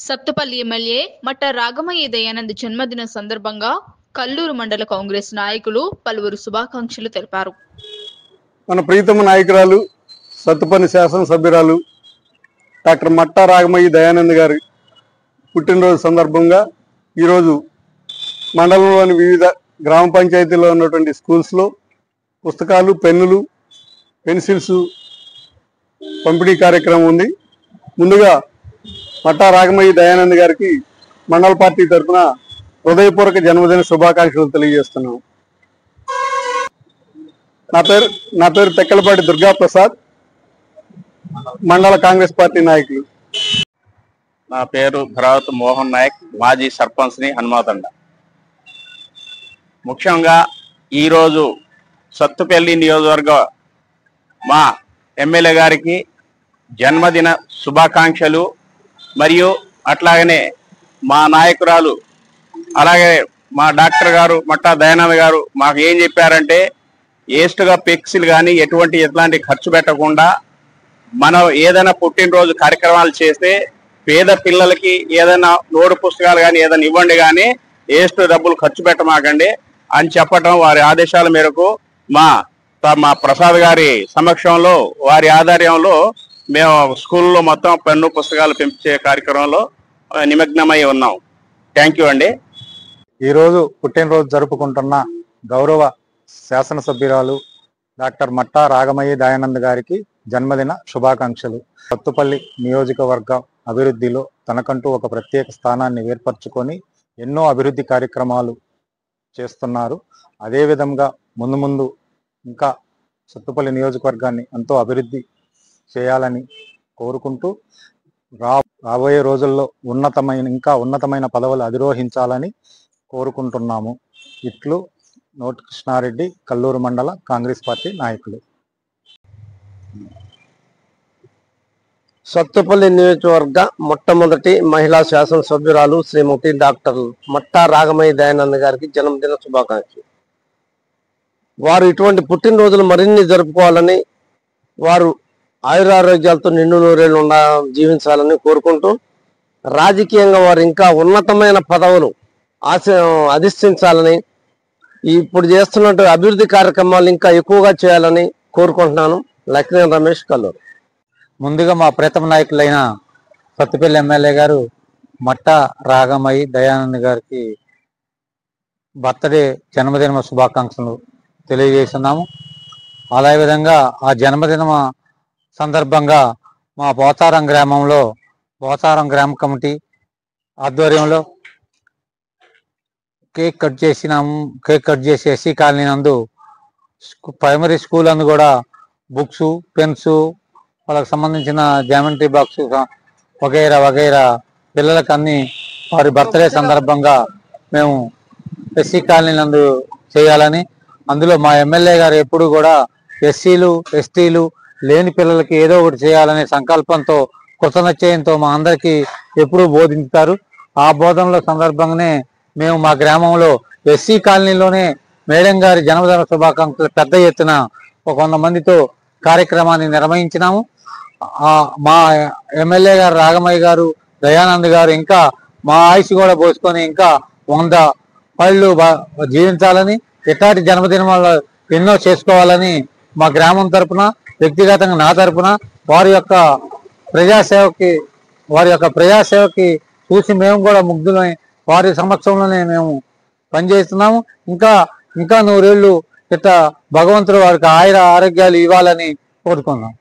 Sathupalli MLA మట్ట రాగమయ్య దయానంద్ జన్మదిన సందర్భంగా కల్లూరు మండల కాంగ్రెస్ నాయకులు పలువురు శుభాకాంక్షలు తెలిపారు. మన ప్రీతమ నాయకురాలు సత్తుపల్లి శాసనసభ్యురాలు డాక్టర్ మట్ట రాగమయ్య దయానంద్ గారి పుట్టినరోజు సందర్భంగా ఈరోజు మండలంలోని వివిధ గ్రామ పంచాయతీల్లో ఉన్నటువంటి స్కూల్స్లో పుస్తకాలు, పెన్నులు, పెన్సిల్స్ పంపిణీ కార్యక్రమం ఉంది. ముందుగా మట్టా రాగమయ్య దయానంద్ గారికి మండల పార్టీ తరఫున హృదయపూర్వక జన్మదిన శుభాకాంక్షలు తెలియజేస్తున్నాం. నా పేరు తెక్కలపాటి దుర్గా ప్రసాద్, మండల కాంగ్రెస్ పార్టీ నాయకులు. నా పేరు భరావత్ మోహన్ నాయక్, మాజీ సర్పంచ్ని హనుమాతండ. ముఖ్యంగా ఈరోజు సత్తుపల్లి నియోజకవర్గ మా ఎమ్మెల్యే గారికి జన్మదిన శుభాకాంక్షలు. మరియు అట్లాగనే మా నాయకురాలు అలాగే మా డాక్టర్ గారు మట్టా దయానంద్ గారు మాకు ఏం చెప్పారంటే, వేస్ట్గా పెక్సిల్ కానీ ఎట్లాంటి ఖర్చు పెట్టకుండా మనం ఏదైనా పుట్టినరోజు కార్యక్రమాలు చేస్తే పేద పిల్లలకి ఏదైనా నోటు పుస్తకాలు కానీ ఏదైనా ఇవ్వండి, కానీ వేస్ట్ డబ్బులు ఖర్చు పెట్టమాకండి అని చెప్పటం, వారి ఆదేశాల మేరకు మా ప్రసాద్ గారి సమక్షంలో వారి ఆధ్వర్యంలో మేము స్కూల్లో మొత్తం పెన్ను పుస్తకాలు పెంచే కార్యక్రమంలో నిమగ్నమై ఉన్నాం. థ్యాంక్ యూ అండి. ఈరోజు పుట్టినరోజు జరుపుకుంటున్న గౌరవ శాసనసభ్యురాలు డాక్టర్ మట్టా రాగమయ్య దయానంద్ గారికి జన్మదిన శుభాకాంక్షలు. సత్తుపల్లి నియోజకవర్గ అభివృద్ధిలో తనకంటూ ఒక ప్రత్యేక స్థానాన్ని ఏర్పరచుకొని ఎన్నో అభివృద్ధి కార్యక్రమాలు చేస్తున్నారు. అదేవిధంగా ముందు ఇంకా సత్తుపల్లి నియోజకవర్గాన్ని ఎంతో అభివృద్ధి చేయాలని కోరుకుంటూ రాబోయే రోజుల్లో ఇంకా ఉన్నతమైన పదవులు అధిరోహించాలని కోరుకుంటున్నాము. ఇట్లు నోటి కృష్ణారెడ్డి, కల్లూరు మండల కాంగ్రెస్ పార్టీ నాయకులు. సత్తుపల్లి నియోజకవర్గ మొట్టమొదటి మహిళా శాసనసభ్యురాలు శ్రీమతి డాక్టర్ మట్టా రాగమయ్య దయానంద్ గారికి జన్మదిన శుభాకాంక్షలు. వారు ఇటువంటి పుట్టినరోజులు మరిన్ని జరుపుకోవాలని, వారు ఆయురారోగ్యాలతో నిండు నూరేళ్ళు జీవించాలని కోరుకుంటూ, రాజకీయంగా వారు ఇంకా ఉన్నతమైన పదవులు అధిష్ఠించాలని, ఇప్పుడు చేస్తున్నట్టు అభివృద్ధి కార్యక్రమాలు ఇంకా ఎక్కువగా చేయాలని కోరుకుంటున్నాను. లక్ష్మణ్ రమేష్, కల్లూరు. ముందుగా మా ప్రీతమ నాయకులైన సత్తుపల్లి ఎమ్మెల్యే గారు మట్టా రాగమయ్య దయానంద్ గారికి బర్త్డే జన్మదిన శుభాకాంక్షలు తెలియజేస్తున్నాము. అదేవిధంగా ఆ జన్మదిన సందర్భంగా మా పోతారం గ్రామంలో పోతారం గ్రామ కమిటీ ఆధ్వర్యంలో కేక్ కట్ చేసి ఎస్సీ కాలనీ నందు ప్రైమరీ స్కూల్ అందు కూడా బుక్స్, పెన్స్, వాళ్ళకి సంబంధించిన జామెట్రీ బాక్స్ వగైరా పిల్లలకు అన్ని వారి బర్త్డే సందర్భంగా మేము ఎస్సీ కాలనీ నందు చేయాలని, అందులో మా ఎమ్మెల్యే గారు ఎప్పుడు కూడా ఎస్సీలు, ఎస్టీలు లేని పిల్లలకి ఏదో ఒకటి చేయాలనే సంకల్పంతో, కృతనిశ్చయంతో మా అందరికీ ఎప్పుడూ బోధించుతారు. ఆ బోధనలో సందర్భంగానే మేము మా గ్రామంలో ఎస్సీ కాలనీలోనే మేడం గారి జన్మదిన శుభాకాంక్షలు పెద్ద ఎత్తున 100 మందితో కార్యక్రమాన్ని నిర్వహించినాము. మా ఎమ్మెల్యే గారు రాగమయ్య గారు దయానంద్ గారు ఇంకా మా ఆయుష్ కూడా పోసుకొని ఇంకా 100 పళ్ళు జీవించాలని, ఇట్లాంటి జన్మదినాలు ఎన్నో చేసుకోవాలని మా గ్రామం తరపున, వ్యక్తిగతంగా నా తరపున వారి యొక్క ప్రజాసేవకి చూసి మేము కూడా ముగ్ధులై వారి సమక్షంలోనే మేము పనిచేస్తున్నాము. ఇంకా 100 ఏళ్ళు ఇట్లా భగవంతుడు వారికి ఆయుర ఆరోగ్యాలు ఇవ్వాలని కోరుకున్నాం.